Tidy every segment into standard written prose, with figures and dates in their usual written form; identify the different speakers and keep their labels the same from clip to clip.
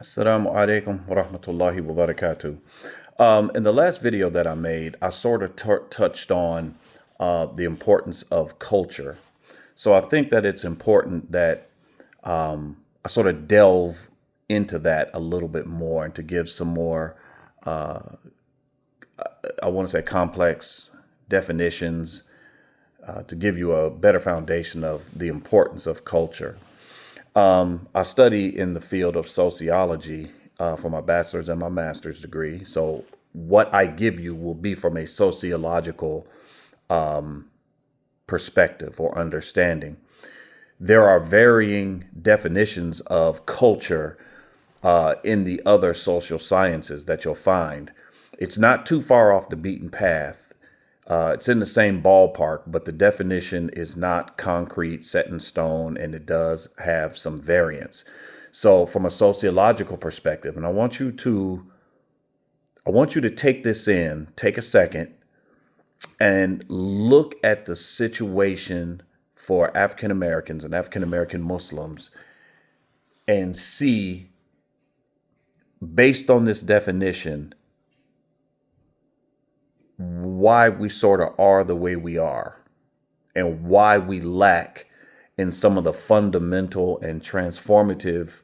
Speaker 1: Assalamu alaikum wa rahmatullahi wa barakatuh. In the last video that I made, I sort of touched on the importance of culture. So I think that it's important that I sort of delve into that a little bit more and to give some more, I want to say, complex definitions to give you a better foundation of the importance of culture. I study in the field of sociology for my bachelor's and my master's degree. So what I give you will be from a sociological perspective or understanding. There are varying definitions of culture in the other social sciences that you'll find. It's not too far off the beaten path. It's in the same ballpark, but the definition is not concrete, set in stone, and it does have some variance. So, from a sociological perspective, and I want you to take this in, take a second, and look at the situation for African Americans and African American Muslims, and see, based on this definition, why we sort of are the way we are and why we lack in some of the fundamental and transformative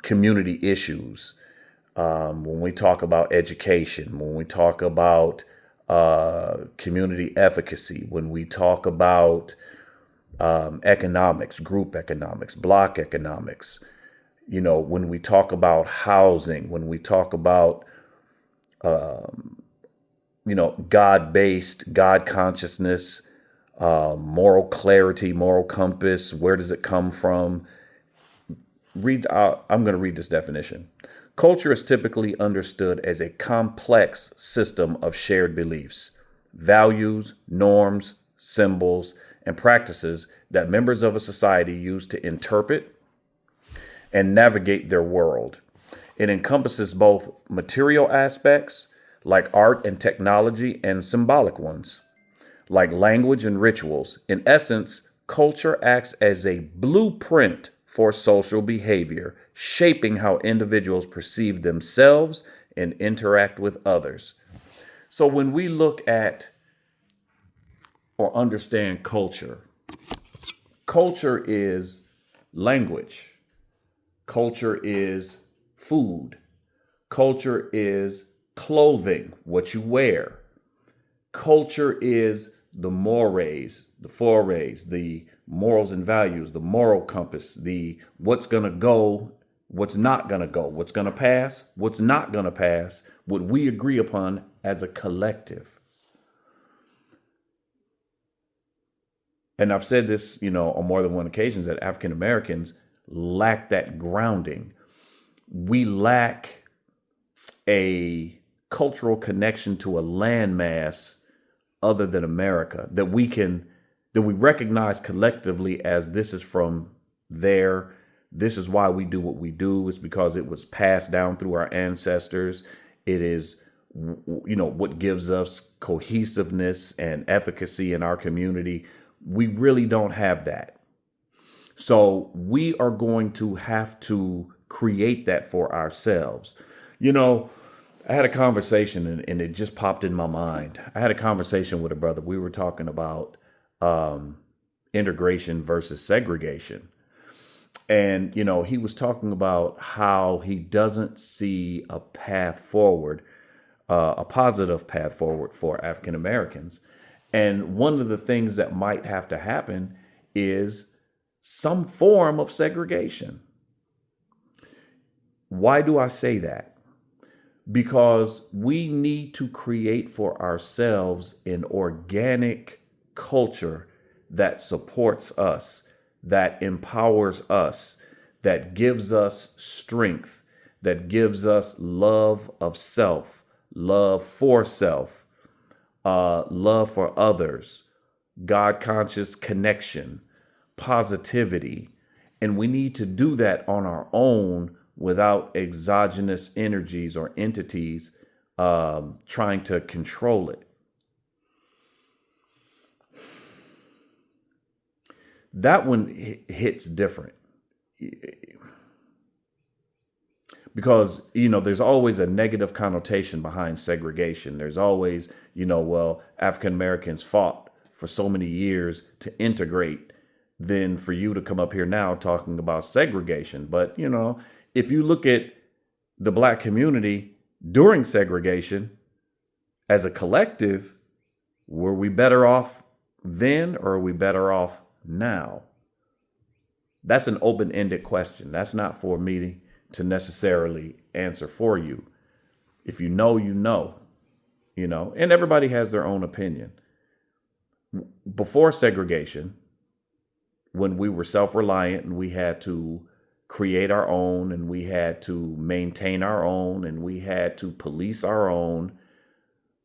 Speaker 1: community issues. When we talk about education, when we talk about community efficacy, when we talk about economics, group economics, block economics, when we talk about housing, when we talk about God-based, God consciousness, moral clarity, moral compass. Where does it come from? I'm going to read this definition. Culture is typically understood as a complex system of shared beliefs, values, norms, symbols, and practices that members of a society use to interpret and navigate their world. It encompasses both material aspects, like art and technology, and symbolic ones, like language and rituals. In essence, culture acts as a blueprint for social behavior, shaping how individuals perceive themselves and interact with others. So when we look at or understand culture, culture is language, culture is food, culture is clothing, what you wear. Culture is the mores, the forays, the morals and values, the moral compass, the what's going to go, what's not going to go, what's going to pass, what's not going to pass, what we agree upon as a collective. And I've said this, on more than one occasion, that African Americans lack that grounding. We lack a cultural connection to a landmass other than America that we recognize collectively as this is from there. This is why we do what we do. It's because it was passed down through our ancestors. It is, what gives us cohesiveness and efficacy in our community. We really don't have that. So we are going to have to create that for ourselves. I had a conversation and it just popped in my mind. I had a conversation with a brother. We were talking about integration versus segregation. And, he was talking about how he doesn't see a path forward, a positive path forward for African Americans. And one of the things that might have to happen is some form of segregation. Why do I say that? Because we need to create for ourselves an organic culture that supports us, that empowers us, that gives us strength, that gives us love of self, love for self, love for others, God conscious connection, positivity. And we need to do that on our own without exogenous energies or entities trying to control it. That one hits different. because, there's always a negative connotation behind segregation. There's always, well, African Americans fought for so many years to integrate, than for you to come up here now talking about segregation. But, if you look at the Black community during segregation as a collective, were we better off then, or are we better off now? That's an open-ended question. That's not for me to necessarily answer for you. If you know, and everybody has their own opinion. Before segregation, when we were self-reliant and we had to create our own and we had to maintain our own and we had to police our own,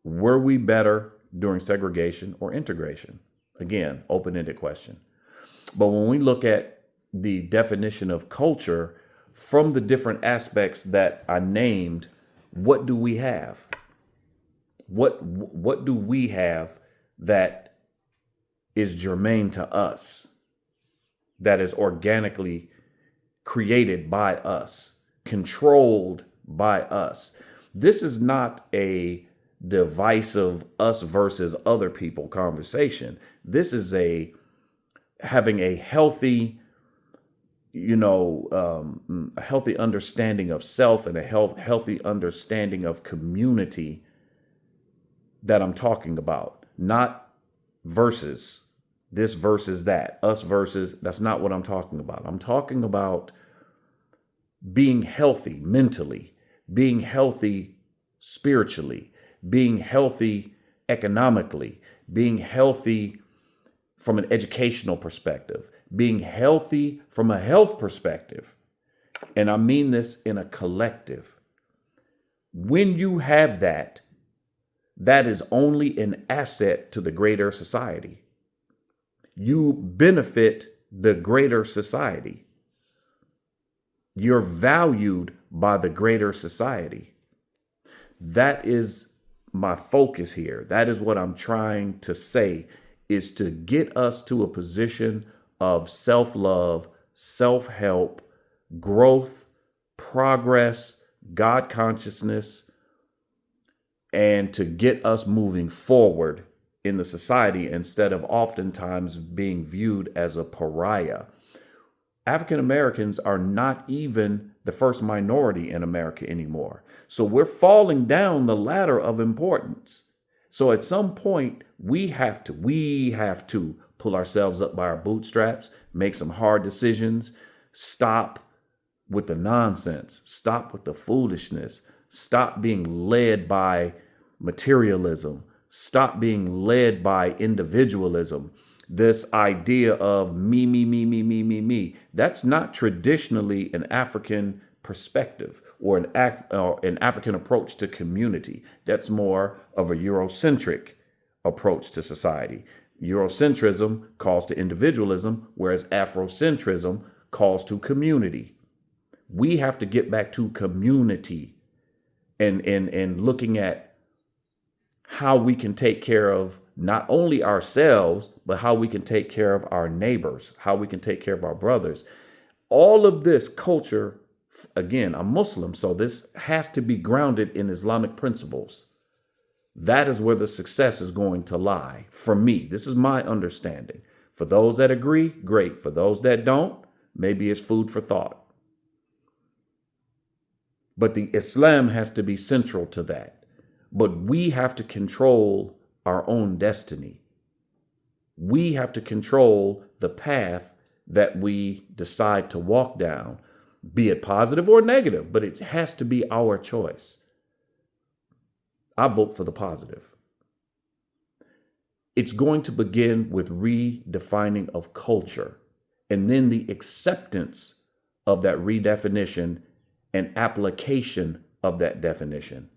Speaker 1: were we better during segregation or integration? Again, open-ended question. But when we look at the definition of culture from the different aspects that I named, what do we have? What do we have that is germane to us, that is organically created by us, controlled by us? This is not a divisive us versus other people conversation. This is having a healthy, a healthy understanding of self and a healthy understanding of community that I'm talking about. Not versus this versus that, us versus, that's not what I'm talking about. I'm talking about being healthy mentally, being healthy spiritually, being healthy economically, being healthy from an educational perspective, being healthy from a health perspective. And I mean this in a collective. When you have that, that is only an asset to the greater society. You benefit the greater society. You're valued by the greater society. That is my focus here. That is what I'm trying to say, is to get us to a position of self-love, self-help, growth, progress, God consciousness, and to get us moving forward in the society instead of oftentimes being viewed as a pariah. African Americans are not even the first minority in America anymore. So we're falling down the ladder of importance. So at some point, we have to pull ourselves up by our bootstraps, make some hard decisions, stop with the nonsense, stop with the foolishness, stop being led by materialism, stop being led by individualism. This idea of me. That's not traditionally an African perspective or an African approach to community. That's more of a Eurocentric approach to society. Eurocentrism calls to individualism, whereas Afrocentrism calls to community. We have to get back to community and looking at how we can take care of not only ourselves, but how we can take care of our neighbors, how we can take care of our brothers. All of this culture, again, I'm Muslim, so this has to be grounded in Islamic principles. That is where the success is going to lie. For me, this is my understanding. For those that agree, great. For those that don't, maybe it's food for thought. But the Islam has to be central to that. But we have to control our own destiny. We have to control the path that we decide to walk down, be it positive or negative, but it has to be our choice. I vote for the positive. It's going to begin with redefining of culture and then the acceptance of that redefinition and application of that definition.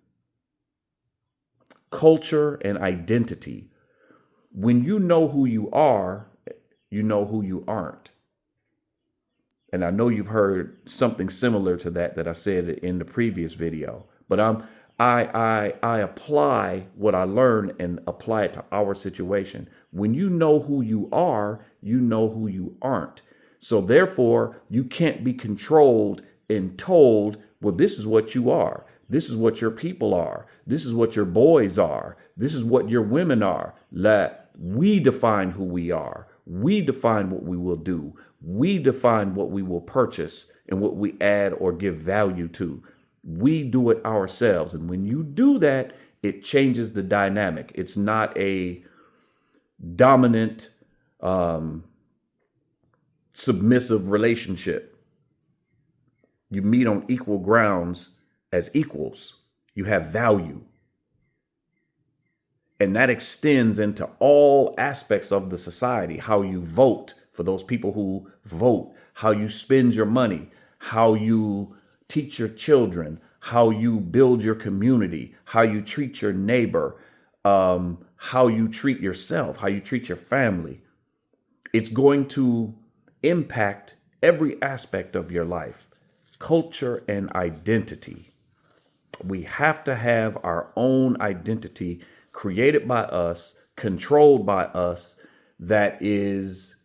Speaker 1: Culture and identity. When you know who you are, you know who you aren't. And I know you've heard something similar to that I said in the previous video, but I apply what I learned and apply it to our situation. When you know who you are, you know who you aren't. So therefore, you can't be controlled and told, well, this is what you are. This is what your people are. This is what your boys are. This is what your women are. We define who we are. We define what we will do. We define what we will purchase and what we add or give value to. We do it ourselves. And when you do that, it changes the dynamic. It's not a dominant, submissive relationship. You meet on equal grounds as equals. You have value. And that extends into all aspects of the society, how you vote for those people who vote, how you spend your money, how you teach your children, how you build your community, how you treat your neighbor, how you treat yourself, how you treat your family. It's going to impact every aspect of your life. Culture and identity. We have to have our own identity created by us, controlled by us, that is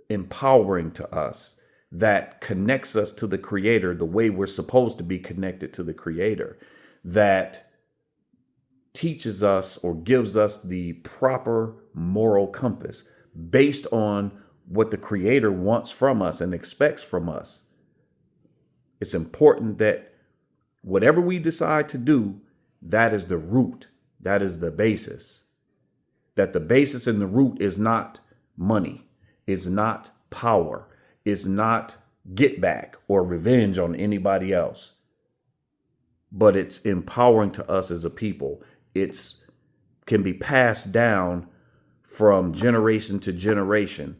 Speaker 1: empowering to us, that connects us to the Creator the way we're supposed to be connected to the Creator, that teaches us or gives us the proper moral compass based on what the Creator wants from us and expects from us. It's important that whatever we decide to do, that is the root. That is the basis. That the basis and the root is not money, is not power, is not get back or revenge on anybody else. But it's empowering to us as a people. It's can be passed down from generation to generation.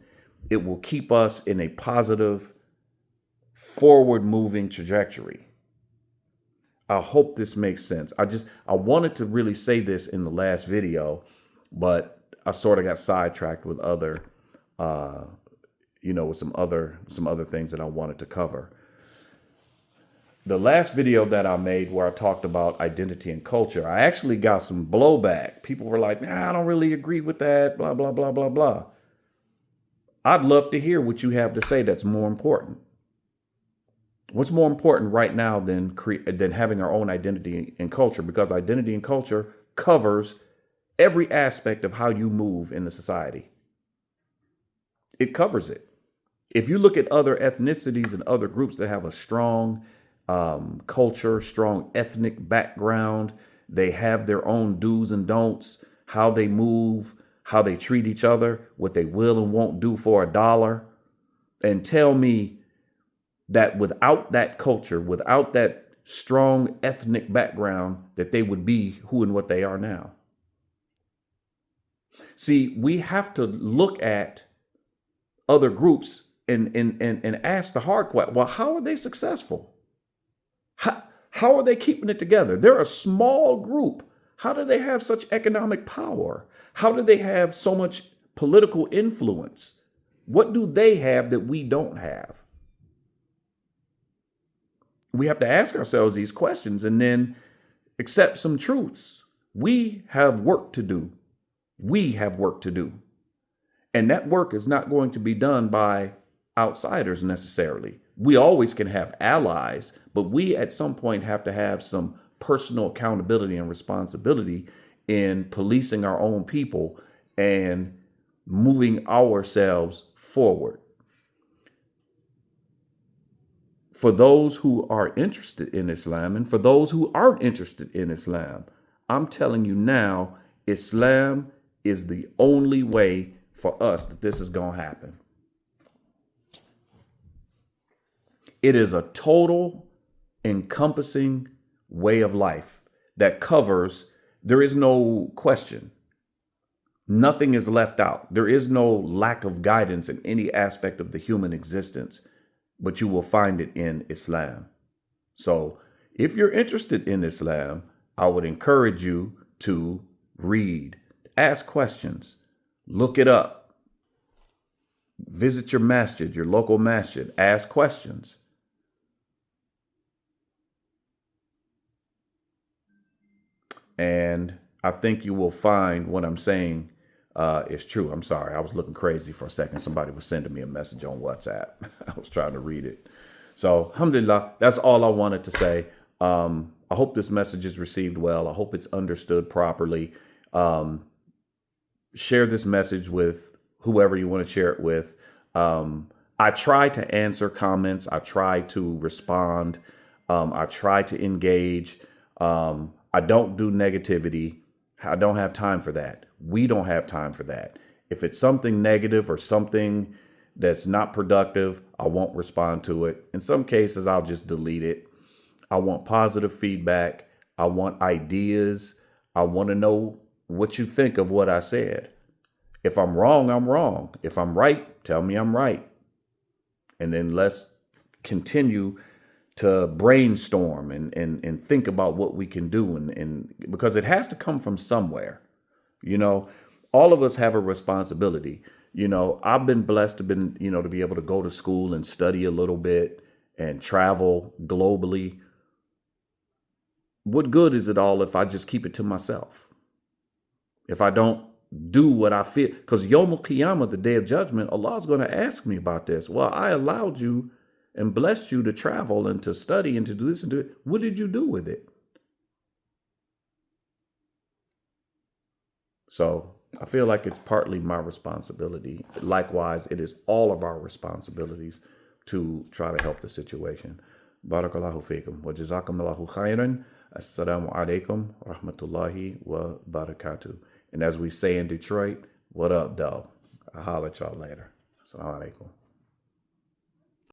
Speaker 1: It will keep us in a positive, forward-moving trajectory. I hope this makes sense. I wanted to really say this in the last video, but I sort of got sidetracked with other, with some other things that I wanted to cover. The last video that I made where I talked about identity and culture, I actually got some blowback. People were like, I don't really agree with that, blah, blah, blah, blah, blah. I'd love to hear what you have to say that's more important. What's more important right now than having our own identity and culture? Because identity and culture covers every aspect of how you move in the society. It covers it. If you look at other ethnicities and other groups that have a strong culture, strong ethnic background, they have their own do's and don'ts, how they move, how they treat each other, what they will and won't do for $1. And tell me that without that culture, without that strong ethnic background, that they would be who and what they are now. See, we have to look at other groups and ask the hard question. Well, how are they successful? How are they keeping it together? They're a small group. How do they have such economic power? How do they have so much political influence? What do they have that we don't have? We have to ask ourselves these questions and then accept some truths. We have work to do. We have work to do. And that work is not going to be done by outsiders necessarily. We always can have allies, but we at some point have to have some personal accountability and responsibility in policing our own people and moving ourselves forward. For those who are interested in Islam and for those who aren't interested in Islam, I'm telling you now, Islam is the only way for us that this is going to happen. It is a total encompassing way of life that covers, there is no question. Nothing is left out. There is no lack of guidance in any aspect of the human existence, but you will find it in Islam. So if you're interested in Islam, I would encourage you to read, ask questions, look it up, visit your masjid, your local masjid, ask questions. And I think you will find what I'm saying is true. I'm sorry. I was looking crazy for a second. Somebody was sending me a message on WhatsApp. I was trying to read it. So, alhamdulillah, that's all I wanted to say. I hope this message is received well. I hope it's understood properly. Share this message with whoever you want to share it with. I try to answer comments. I try to respond. I try to engage. I don't do negativity. I don't have time for that. We don't have time for that. If it's something negative or something that's not productive, I won't respond to it. In some cases, I'll just delete it. I want positive feedback. I want ideas. I want to know what you think of what I said. If I'm wrong, I'm wrong. If I'm right, tell me I'm right. And then let's continue to brainstorm and think about what we can do. And because it has to come from somewhere, all of us have a responsibility. I've been blessed to to be able to go to school and study a little bit and travel globally. What good is it all if I just keep it to myself? If I don't do what I feel, because Yom Qiyamah, the day of judgment, Allah's going to ask me about this. Well, I allowed you and blessed you to travel and to study and to do this and do it. What did you do with it? So I feel like it's partly my responsibility. Likewise, it is all of our responsibilities to try to help the situation. Barakallahu feekum wa jazakumullahu khairan. Assalamu alaikum rahmatullahi wa barakatuh. And as we say in Detroit, what up, though? I'll holler at y'all later. Assalamu alaikum.